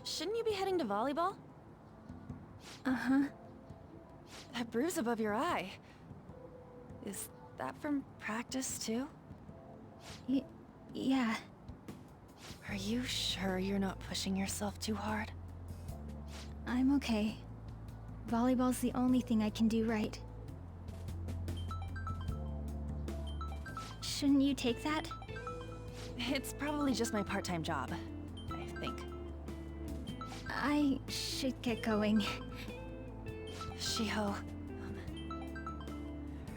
shouldn't you be heading to volleyball? Uh-huh. That bruise above your eye. Is that from practice, too? Yeah. Are you sure you're not pushing yourself too hard? I'm okay. Volleyball's the only thing I can do right. Shouldn't you take that? It's probably just my part-time job, I think. I should get going. Shiho,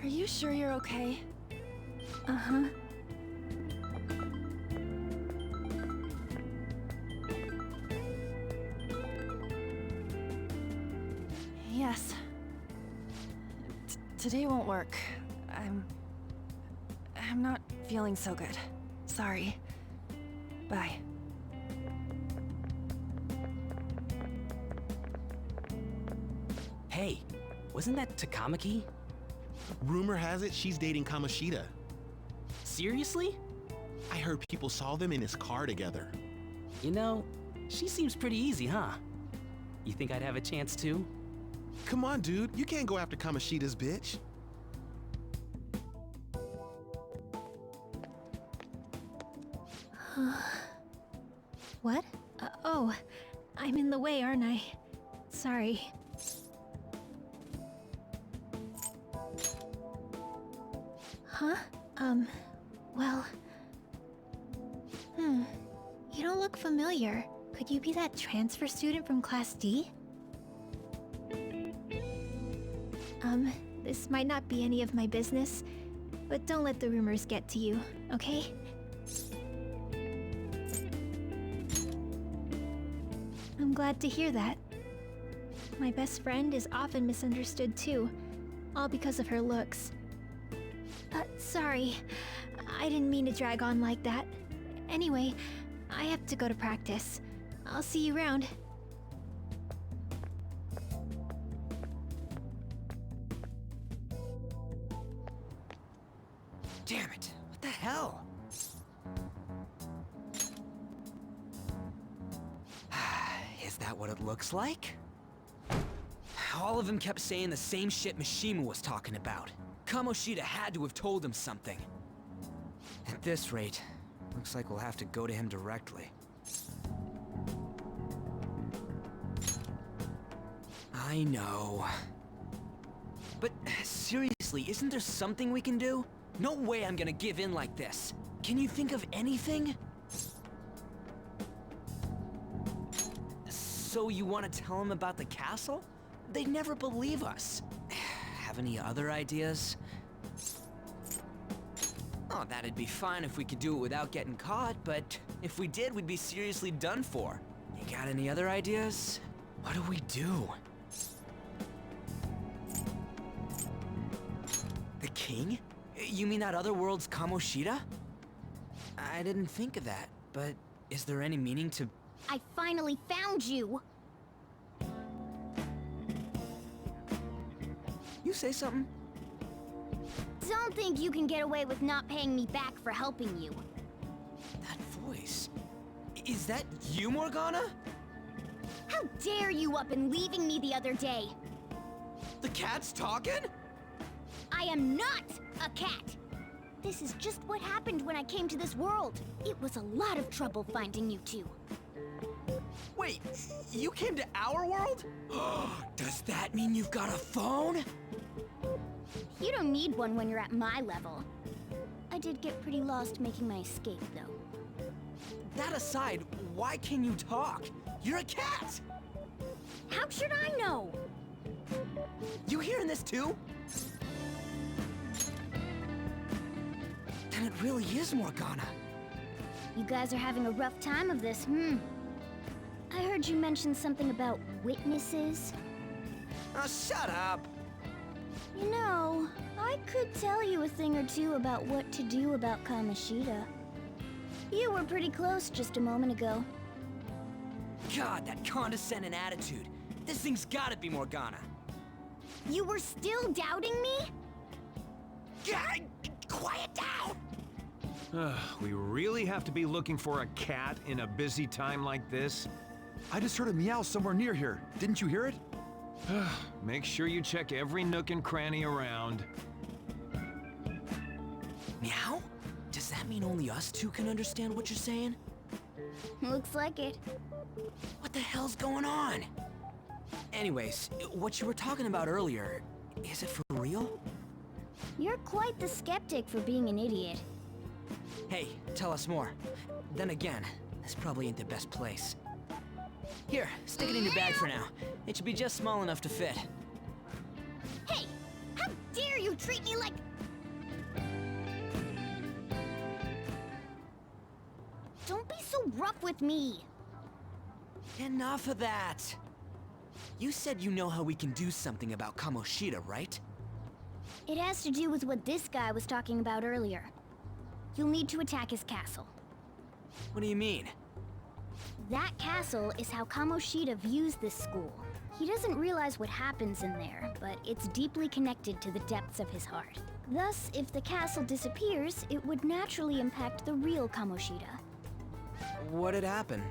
are you sure you're okay? Uh-huh. Yes. Today won't work. I'm not feeling so good. Sorry. Bye. Hey, wasn't that Takamaki? Rumor has it she's dating Kamoshida. Seriously? I heard people saw them in his car together. You know, she seems pretty easy, huh? You think I'd have a chance too? Come on, dude. You can't go after Kamoshida's bitch. What? Oh, I'm in the way, aren't I? Sorry. Huh? Well... You don't look familiar. Could you be that transfer student from Class D? This might not be any of my business, but don't let the rumors get to you, okay? I'm glad to hear that. My best friend is often misunderstood too, all because of her looks. Sorry, I didn't mean to drag on like that. Anyway, I have to go to practice. I'll see you around. Damn it, what the hell? Is that what it looks like? All of them kept saying the same shit Mishima was talking about. Kamoshida had to have told him something. At this rate, looks like we'll have to go to him directly. I know. But seriously, isn't there something we can do? No way I'm gonna give in like this. Can you think of anything? So you want to tell him about the castle? They'd never believe us. Have any other ideas? Oh, that'd be fine if we could do it without getting caught, but if we did, we'd be seriously done for. You got any other ideas? What do we do? The king? You mean that other world's Kamoshida? I didn't think of that, but is there any meaning to... I finally found you! You say something? Don't think you can get away with not paying me back for helping you. That voice... Is that you, Morgana? How dare you up and leaving me the other day? The cat's talking? I am not a cat! This is just what happened when I came to this world. It was a lot of trouble finding you two. Wait, you came to our world? Does that mean you've got a phone? You don't need one when you're at my level. I did get pretty lost making my escape, though. That aside, why can you talk? You're a cat! How should I know? You hearing this too? Then it really is Morgana. You guys are having a rough time of this, I heard you mention something about witnesses. Oh, shut up! You know, I could tell you a thing or two about what to do about Kamoshida. You were pretty close just a moment ago. God, that condescending attitude. This thing's gotta be Morgana. You were still doubting me? God, quiet down! We really have to be looking for a cat in a busy time like this? I just heard a meow somewhere near here. Didn't you hear it? Make sure you check every nook and cranny around. Meow? Does that mean only us two can understand what you're saying? Looks like it. What the hell's going on? Anyways, what you were talking about earlier, is it for real? You're quite the skeptic for being an idiot. Hey, tell us more. Then again, this probably ain't the best place. Here, stick it in your bag for now. It should be just small enough to fit. Hey! How dare you treat me like... Don't be so rough with me! Enough of that! You said you know how we can do something about Kamoshida, right? It has to do with what this guy was talking about earlier. You'll need to attack his castle. What do you mean? That castle is how Kamoshida views this school. He doesn't realize what happens in there, but it's deeply connected to the depths of his heart. Thus, if the castle disappears, it would naturally impact the real Kamoshida. What'd happen?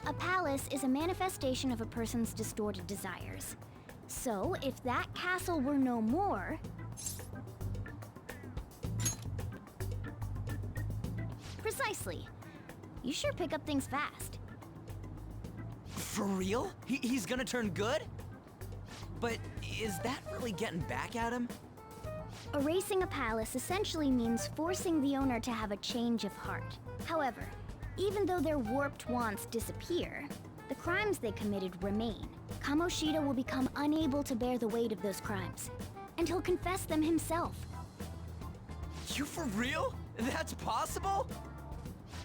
A palace is a manifestation of a person's distorted desires. So, if that castle were no more... Precisely. You sure pick up things fast. For real? He's gonna turn good? But is that really getting back at him? Erasing a palace essentially means forcing the owner to have a change of heart. However, even though their warped wants disappear, the crimes they committed remain. Kamoshida will become unable to bear the weight of those crimes, and he'll confess them himself. You for real? That's possible?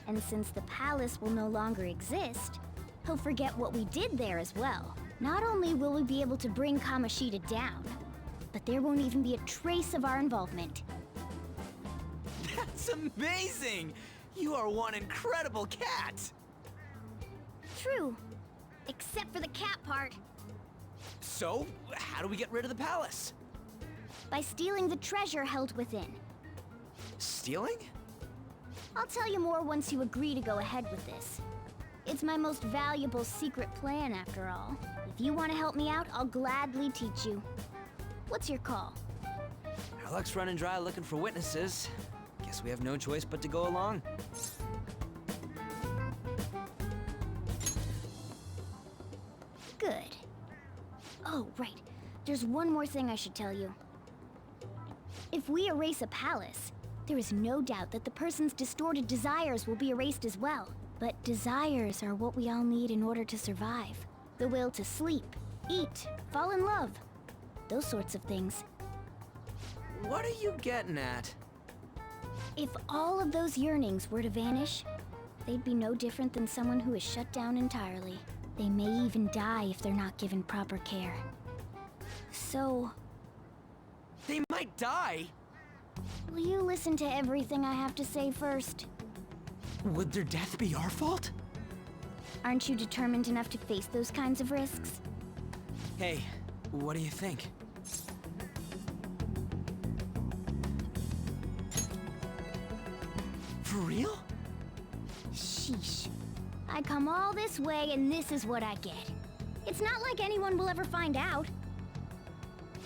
And since the palace will no longer exist, he'll forget what we did there as well. Not only will we be able to bring Kamoshida down, but there won't even be a trace of our involvement. That's amazing! You are one incredible cat! True. Except for the cat part. So, how do we get rid of the palace? By stealing the treasure held within. Stealing? I'll tell you more once you agree to go ahead with this. It's my most valuable secret plan, after all. If you want to help me out, I'll gladly teach you. What's your call? Our luck's running dry looking for witnesses. Guess we have no choice but to go along. Good. Oh, right. There's one more thing I should tell you. If we erase a palace, there is no doubt that the person's distorted desires will be erased as well. But desires are what we all need in order to survive. The will to sleep, eat, fall in love. Those sorts of things. What are you getting at? If all of those yearnings were to vanish, they'd be no different than someone who is shut down entirely. They may even die if they're not given proper care. So, They might die? will you listen to everything I have to say first? Would their death be our fault? Aren't you determined enough to face those kinds of risks? Hey, what do you think? For real? Sheesh. I come all this way and this is what I get. It's not like anyone will ever find out.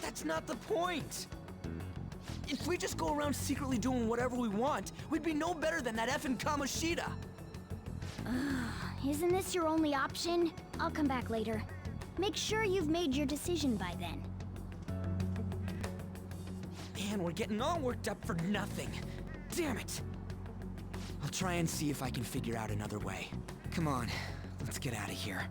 That's not the point! If we just go around secretly doing whatever we want, we'd be no better than that effing Kamoshida! Isn't this your only option? I'll come back later. Make sure you've made your decision by then. Man, we're getting all worked up for nothing. Damn it! I'll try and see if I can figure out another way. Come on, let's get out of here.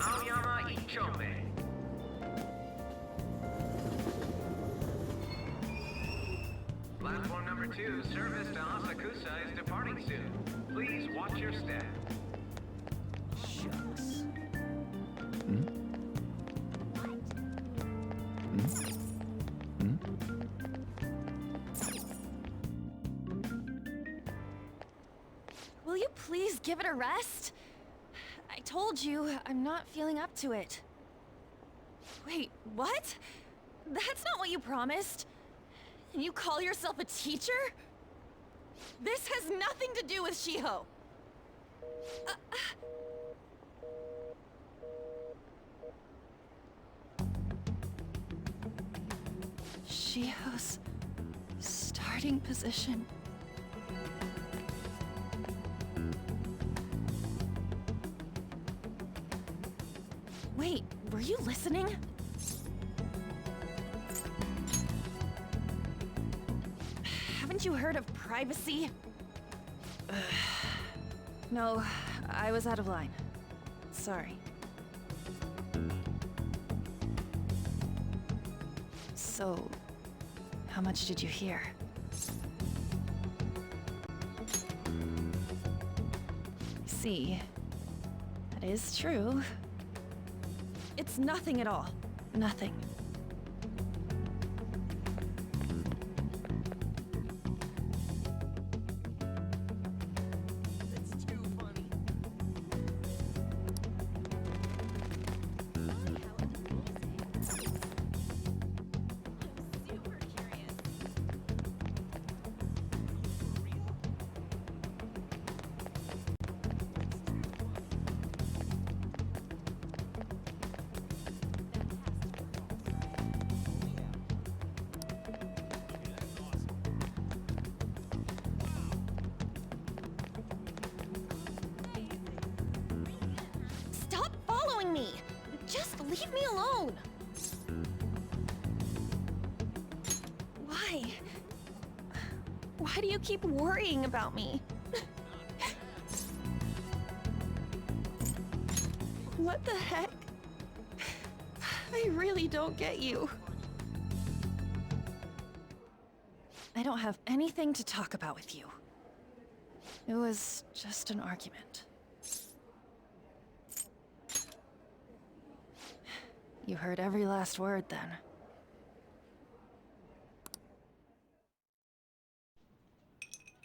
Aoyama Ichome. Platform number 2, service to Asakusa is departing soon. Please watch your step. Shucks. Will you please give it a rest? I told you, I'm not feeling up to it. Wait, what? That's not what you promised. And you call yourself a teacher? This has nothing to do with Shiho. Shiho's starting position. Wait, were you listening? Haven't you heard of privacy? No, I was out of line. Sorry. So, how much did you hear? See, that is true. It's nothing at all. Nothing. That's too funny. Stop following me! Just leave me alone! Why? Why do you keep worrying about me? What the heck? I really don't get you. I don't have anything to talk about with you. It was just an argument. You heard every last word then.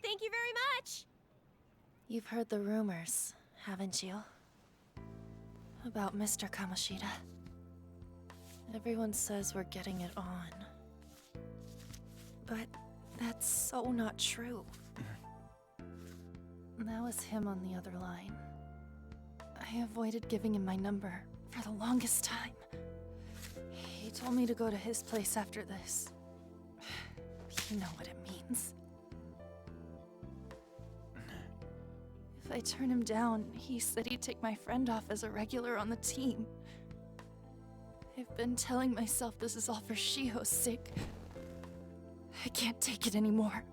Thank you very much! You've heard the rumors, haven't you? About Mr. Kamoshida. Everyone says we're getting it on. But that's so not true. That was him on the other line. I avoided giving him my number for the longest time. He told me to go to his place after this. You know what it means. If I turn him down, he said he'd take my friend off as a regular on the team. I've been telling myself this is all for Shiho's sake. I can't take it anymore.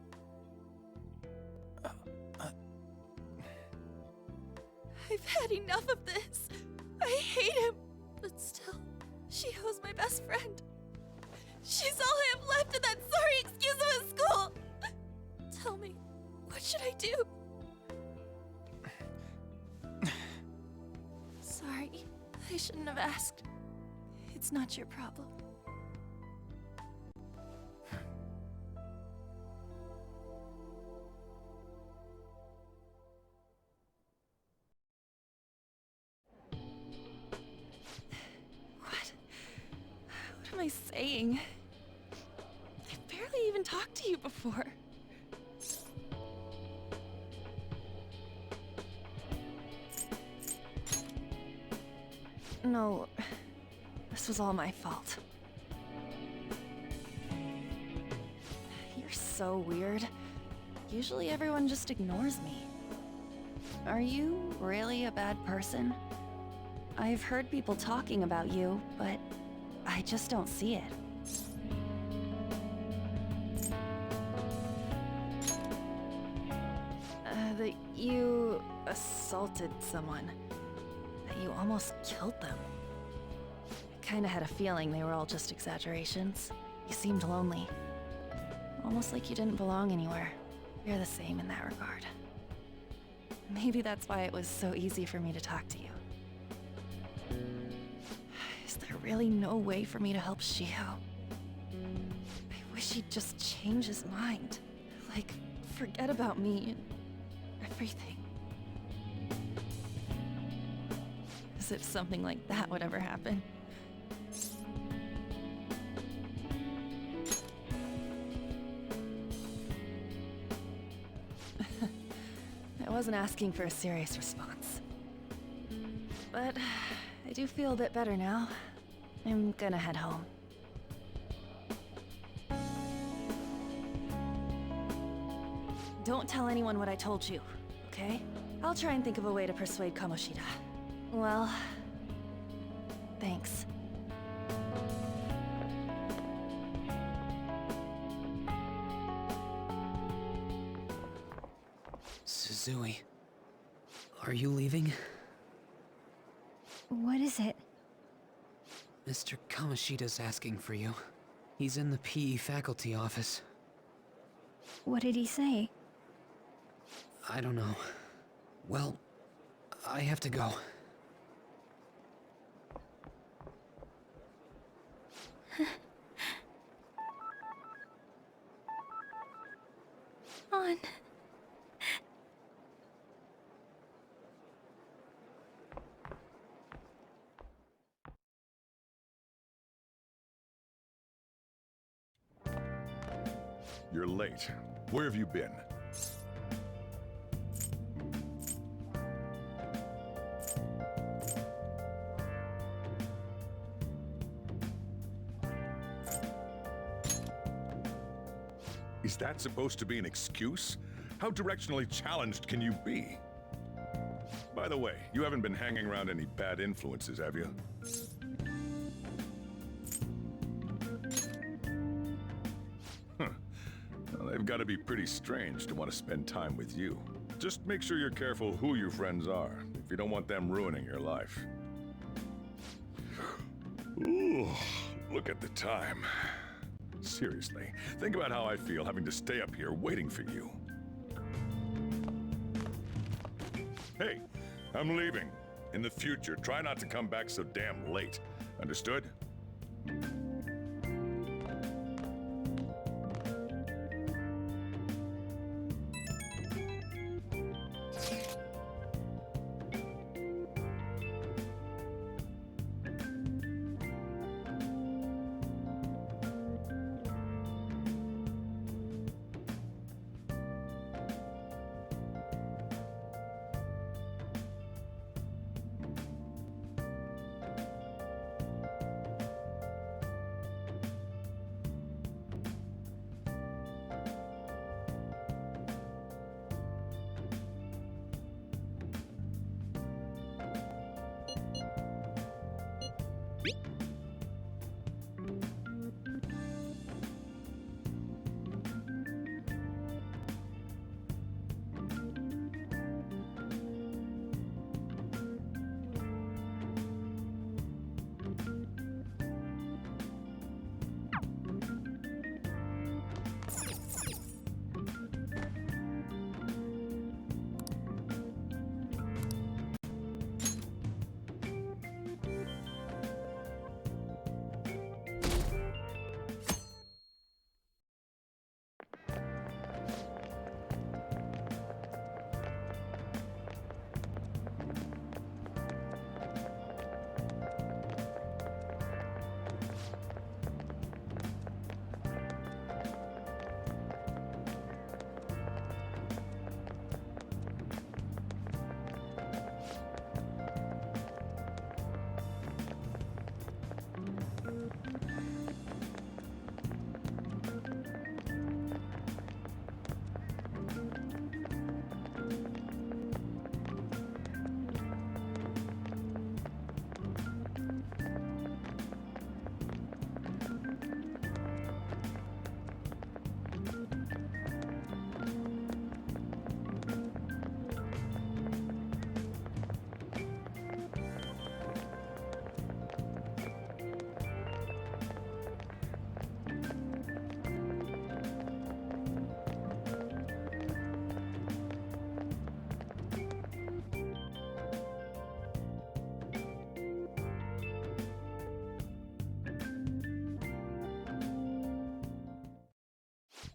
I've had enough of this. I hate him. But still, Shiho's my best friend. She's all I have left in that sorry excuse of a school. Tell me, what should I do? Sorry, I shouldn't have asked. It's not your problem. What am I saying? I've barely even talked to you before. No, this was all my fault. You're so weird. Usually everyone just ignores me. Are you really a bad person? I've heard people talking about you, but I just don't see it. That you assaulted someone. you almost killed them. I kinda had a feeling they were all just exaggerations. You seemed lonely. Almost like you didn't belong anywhere. You're the same in that regard. Maybe that's why it was so easy for me to talk to you. Is there really no way for me to help Shiho? I wish he'd just change his mind. Like, forget about me and everything. As if something like that would ever happen. I wasn't asking for a serious response. But I do feel a bit better now. I'm gonna head home. Don't tell anyone what I told you, okay? I'll try and think of a way to persuade Kamoshida. Well, thanks. Suzui, are you leaving? What is it? Mr. Kamoshida's asking for you. He's in the PE faculty office. What did he say? I don't know. Well, I have to go. On. You're late. Where have you been? Is that supposed to be an excuse? How directionally challenged can you be? By the way, you haven't been hanging around any bad influences, have you? Huh. Well, they've got to be pretty strange to want to spend time with you. Just make sure you're careful who your friends are, if you don't want them ruining your life. Ooh, look at the time. Seriously, think about how I feel having to stay up here waiting for you. Hey, I'm leaving. In the future, try not to come back so damn late. Understood?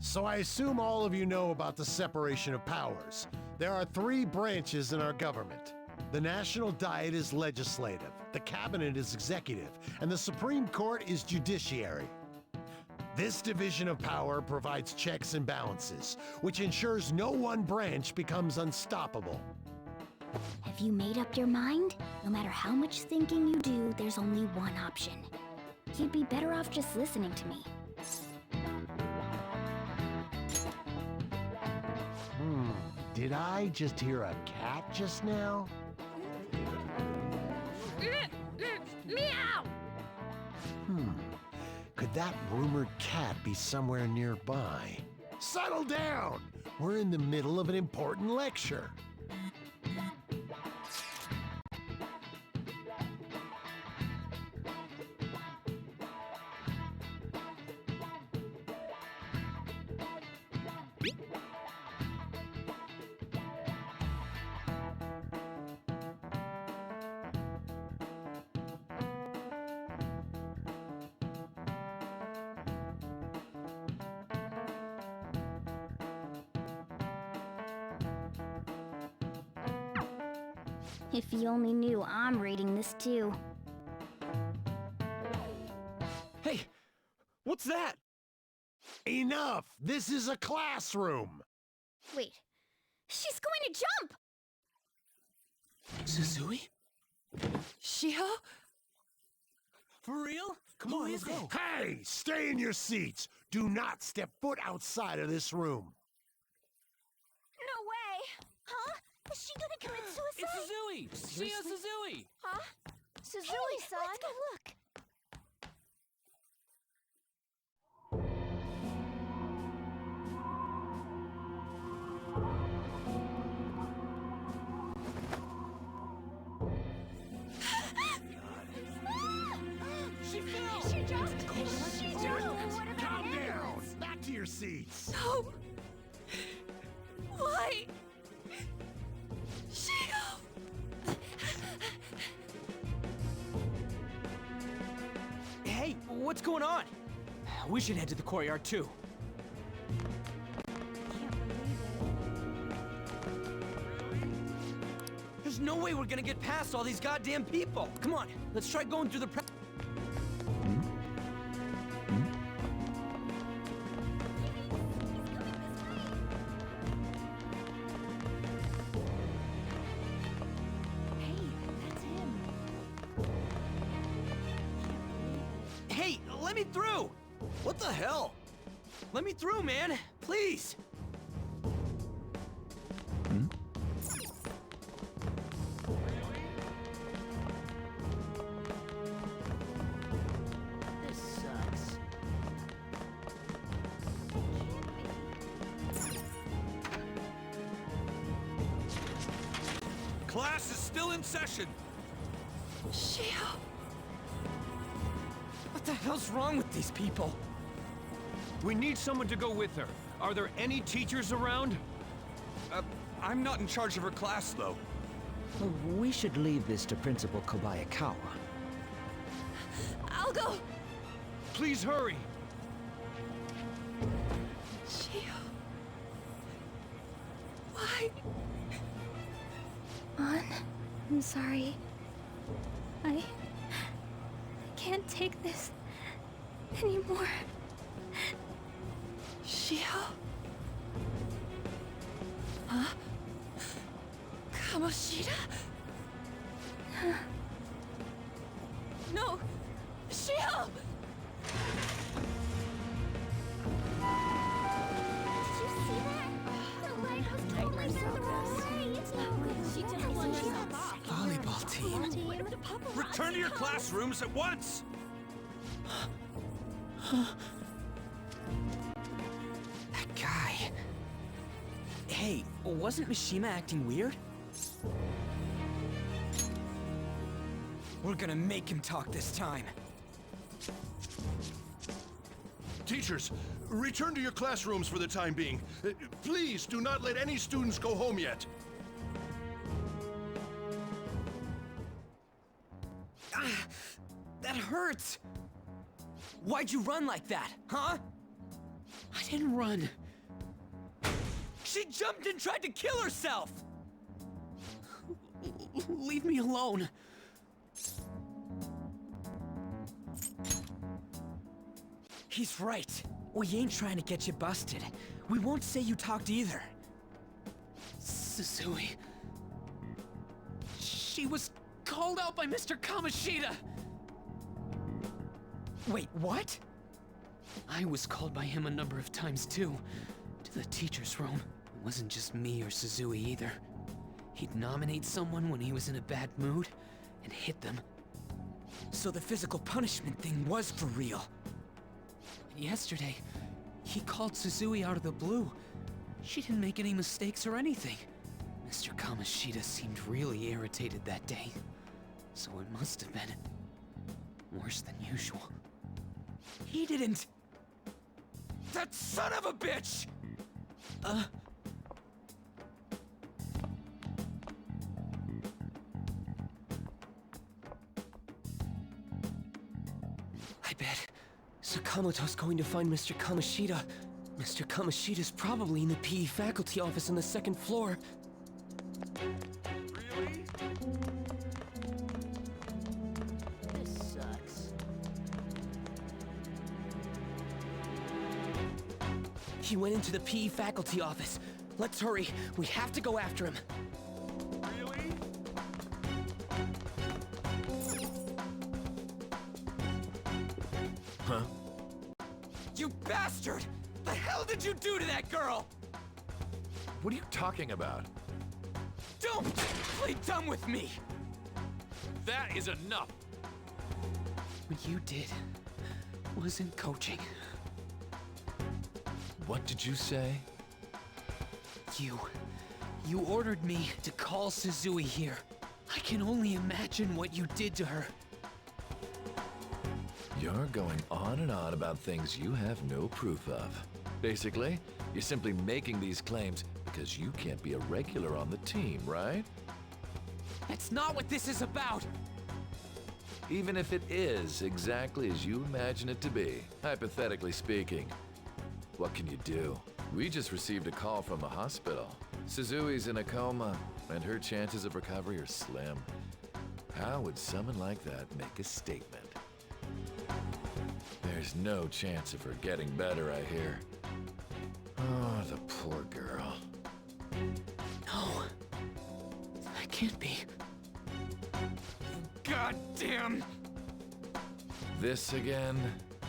So I assume all of you know about the separation of powers. There are 3 branches in our government. The National Diet is legislative, the Cabinet is executive, and the Supreme Court is judiciary. This division of power provides checks and balances, which ensures no one branch becomes unstoppable. Have you made up your mind? No matter how much thinking you do, there's only one option. You'd be better off just listening to me. Did I just hear a cat just now? Meow! Could that rumored cat be somewhere nearby? Settle down! We're in the middle of an important lecture. If you only knew I'm reading this too. Hey, what's that? Enough! This is a classroom! Wait, she's going to jump! Suzui? Shio? For real? Come on, let's go. Hey! Stay in your seats! Do not step foot outside of this room! No way! Huh? Is she gonna commit It's suicide? Suzui! Shio Suzui! Huh? Suzui-san? Let's go look. She fell! She jumped! She jumped! What about Calm him? down! Back to your seats! No! Why? Shio! Hey, what's going on? We should head to the courtyard too. There's no way we're gonna get past all these goddamn people. Come on, let's try going through the Hey, that's him. Hey, let me through! What the hell? Let me through, man! Please! This sucks. Class is still in session. Shio! What the hell's wrong with these people? We need someone to go with her. Are there any teachers around? I'm not in charge of her class, though. We should leave this to Principal Kobayakawa. I'll go! Please hurry. Shio. Why? An, I'm sorry. I can't take this anymore. Shio? Huh? Kamoshida? No! Shio! Did you see that? The light was totally the wrong way. It's not good. She didn't want to stop. Volleyball team. Return to your classrooms at once! That guy. Hey, wasn't Mishima acting weird? We're gonna make him talk this time. Teachers, return to your classrooms for the time being. Please do not let any students go home yet. That hurts! Why'd you run like that, huh? I can run. She jumped and tried to kill herself! Leave me alone. He's right. We ain't trying to get you busted. We won't say you talked either. Suzui. She was called out by Mr. Kamoshida. Wait, what? I was called by him a number of times too, to the teacher's room. It wasn't just me or Suzui either. He'd nominate someone when he was in a bad mood and hit them. So the physical punishment thing was for real. And yesterday, he called Suzui out of the blue. She didn't make any mistakes or anything. Mr. Kamoshida seemed really irritated that day, so it must have been worse than usual. He didn't... That son of a bitch! I bet Sakamoto's going to find Mr. Kamoshida. Mr. Kamoshida's probably in the PE faculty office on the second floor. Really? This sucks. He went into the PE faculty office. Let's hurry. We have to go after him. Really? Huh? You bastard! The hell did you do to that girl? What are you talking about? Don't play dumb with me! That is enough! What you did wasn't coaching. What did you say? You ordered me to call Suzui here. I can only imagine what you did to her. You're going on and on about things you have no proof of. Basically, you're simply making these claims because you can't be a regular on the team, right? That's not what this is about! Even if it is exactly as you imagine it to be, hypothetically speaking, what can you do? We just received a call from the hospital. Suzui's in a coma, and her chances of recovery are slim. How would someone like that make a statement? There's no chance of her getting better, I hear. Oh, the poor girl. No. That can't be. God damn! This again?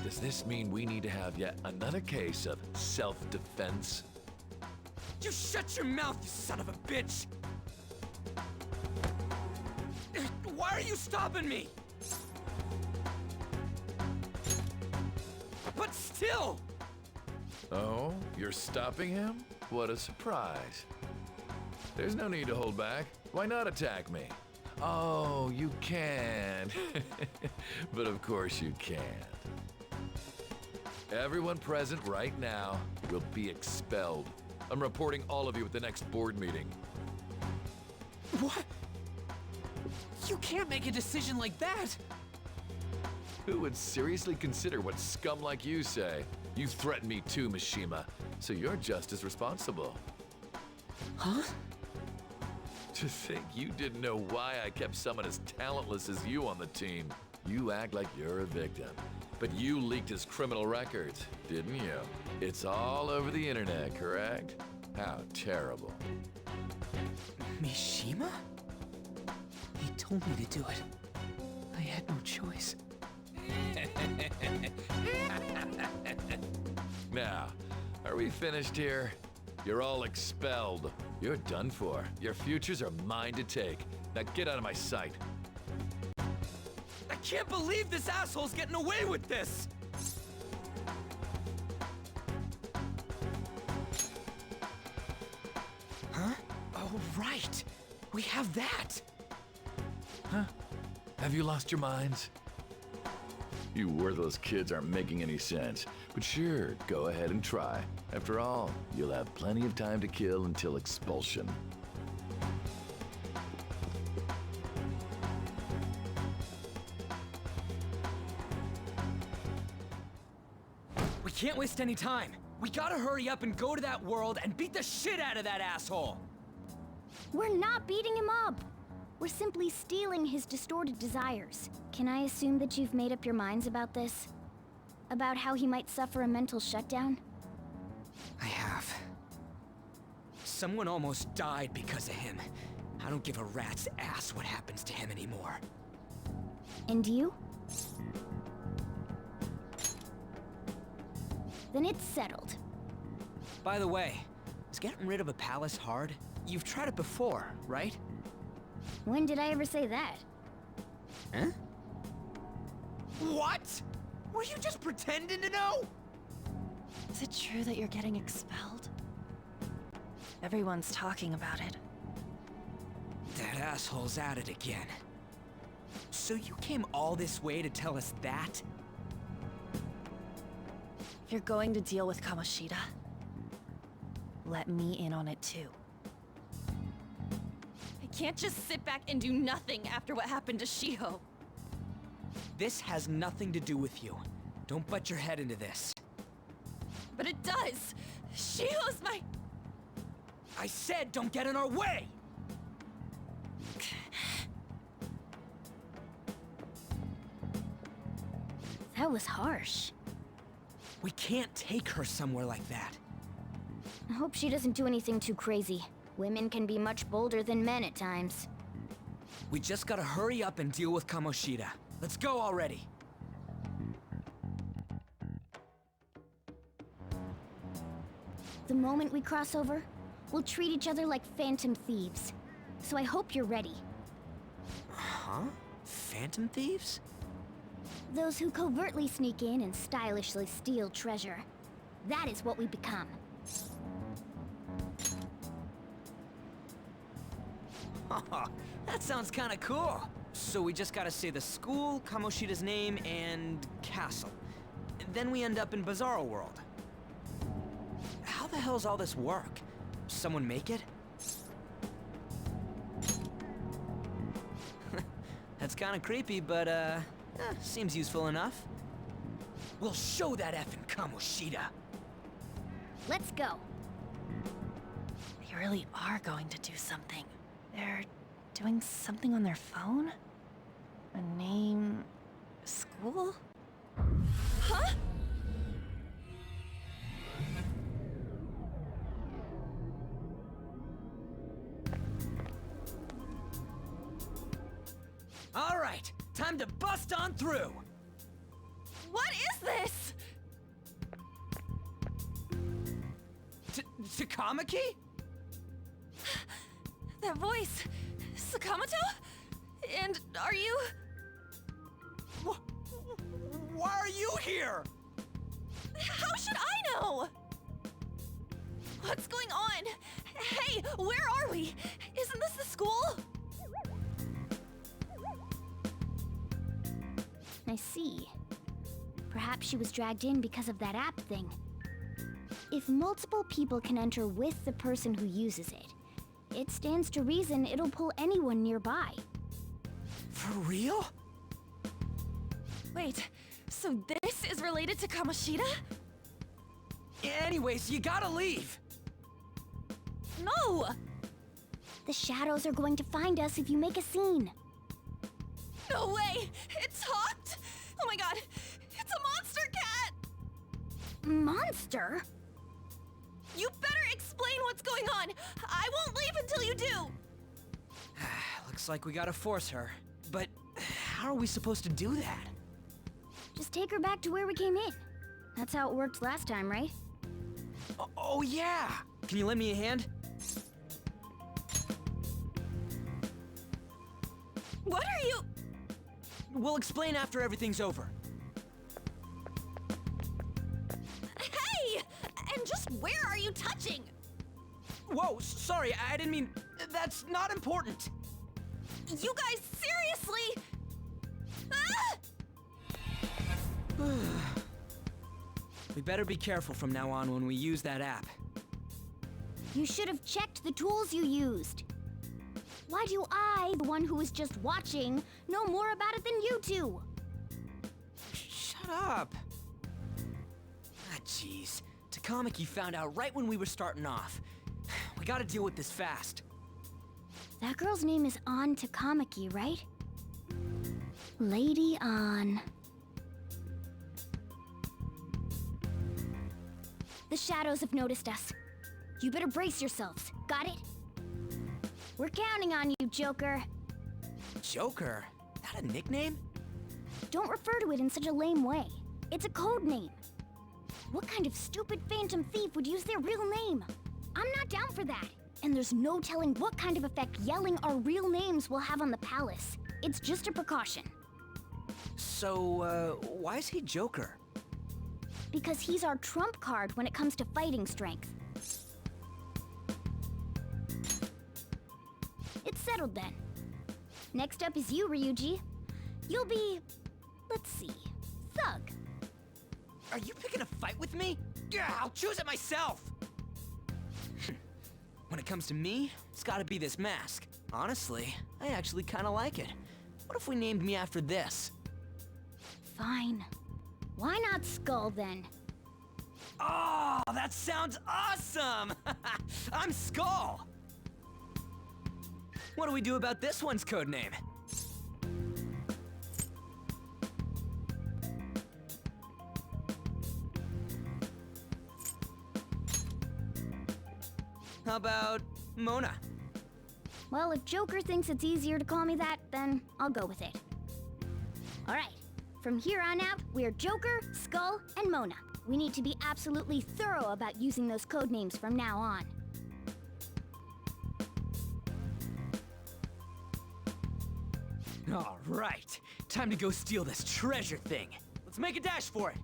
Does this mean we need to have yet another case of self-defense? You shut your mouth, you son of a bitch! Why are you stopping me? But still! Oh, you're stopping him? What a surprise. There's no need to hold back. Why not attack me? Oh, you can. But of course you can't. Everyone present right now will be expelled. I'm reporting all of you at the next board meeting. What? You can't make a decision like that! Who would seriously consider what scum like you say? You threatened me too, Mishima, so you're just as responsible. Huh? To think you didn't know why I kept someone as talentless as you on the team. You act like you're a victim. But you leaked his criminal records, didn't you? It's all over the internet, correct? How terrible. Mishima? He told me to do it. I had no choice. Now, are we finished here? You're all expelled. You're done for. Your futures are mine to take. Now get out of my sight. I can't believe this asshole's getting away with this! Huh? Oh, right! We have that! Huh? Have you lost your minds? You worthless kids aren't making any sense. But sure, go ahead and try. After all, you'll have plenty of time to kill until expulsion. We can't waste any time. We gotta hurry up and go to that world and beat the shit out of that asshole! We're not beating him up. We're simply stealing his distorted desires. Can I assume that you've made up your minds about this? About how he might suffer a mental shutdown? I have. Someone almost died because of him. I don't give a rat's ass what happens to him anymore. And you? Then it's settled. By the way, is getting rid of a palace hard? You've tried it before, right? When did I ever say that? Huh? What? Were you just pretending to know? Is it true that you're getting expelled? Everyone's talking about it. That asshole's at it again. So you came all this way to tell us that? If you're going to deal with Kamoshida, let me in on it too. I can't just sit back and do nothing after what happened to Shiho. This has nothing to do with you. Don't butt your head into this. But it does! Shiho's my... I said don't get in our way! That was harsh. We can't take her somewhere like that. I hope she doesn't do anything too crazy. Women can be much bolder than men at times. We just gotta hurry up and deal with Kamoshida. Let's go already. The moment we cross over, we'll treat each other like phantom thieves. So I hope you're ready. Huh? Phantom thieves? Those who covertly sneak in and stylishly steal treasure. That is what we become. That sounds kinda cool. So we just gotta say the school, Kamoshida's name, and castle. Then we end up in Bizarro World. How the hell's all this work? Someone make it? That's kinda creepy, but seems useful enough. We'll show that effing Kamoshida. Let's go. They really are going to do something. They're doing something on their phone? A name... school? Huh? All right, time to bust on through. What is this? Takamaki? That voice... Sakamoto? And are you... Why are you here? How should I know? What's going on? Hey, where are we? Isn't this the school? I see. Perhaps she was dragged in because of that app thing. If multiple people can enter with the person who uses it, it stands to reason it'll pull anyone nearby. For real? Wait, so this is related to Kamoshida? Anyways, you gotta leave. No! The shadows are going to find us if you make a scene. No way! It talked? Oh my god! It's a monster cat! Monster? You better explain what's going on! I won't leave until you do! Looks like we gotta force her. But how are we supposed to do that? Just take her back to where we came in. That's how it worked last time, right? Oh yeah! Can you lend me a hand? What are you... We'll explain after everything's over. Hey! And just where are you touching? Whoa, sorry, I didn't mean... That's not important. You guys, seriously? Ah! We better be careful from now on when we use that app. You should have checked the tools you used. Why do I, the one who was just watching, know more about it than you two? Shut up. Ah, jeez. Takamaki found out right when we were starting off. We gotta deal with this fast. That girl's name is An Takamaki, right? Lady An. The shadows have noticed us. You better brace yourselves. Got it? We're counting on you, Joker. Joker? That a nickname? Don't refer to it in such a lame way. It's a code name. What kind of stupid phantom thief would use their real name? I'm not down for that. And there's no telling what kind of effect yelling our real names will have on the palace. It's just a precaution. So, why is he Joker? Because he's our trump card when it comes to fighting strength. It's settled then. Next up is you, Ryuji. You'll be... let's see... Thug. Are you picking a fight with me? Yeah, I'll choose it myself! When it comes to me, it's gotta be this mask. Honestly, I actually kinda like it. What if we named me after this? Fine. Why not Skull then? Oh, that sounds awesome! I'm Skull! What do we do about this one's codename? How about Mona? Well, if Joker thinks it's easier to call me that, then I'll go with it. Alright, from here on out, we're Joker, Skull, and Mona. We need to be absolutely thorough about using those code names from now on. All right, time to go steal this treasure thing. Let's make a dash for it.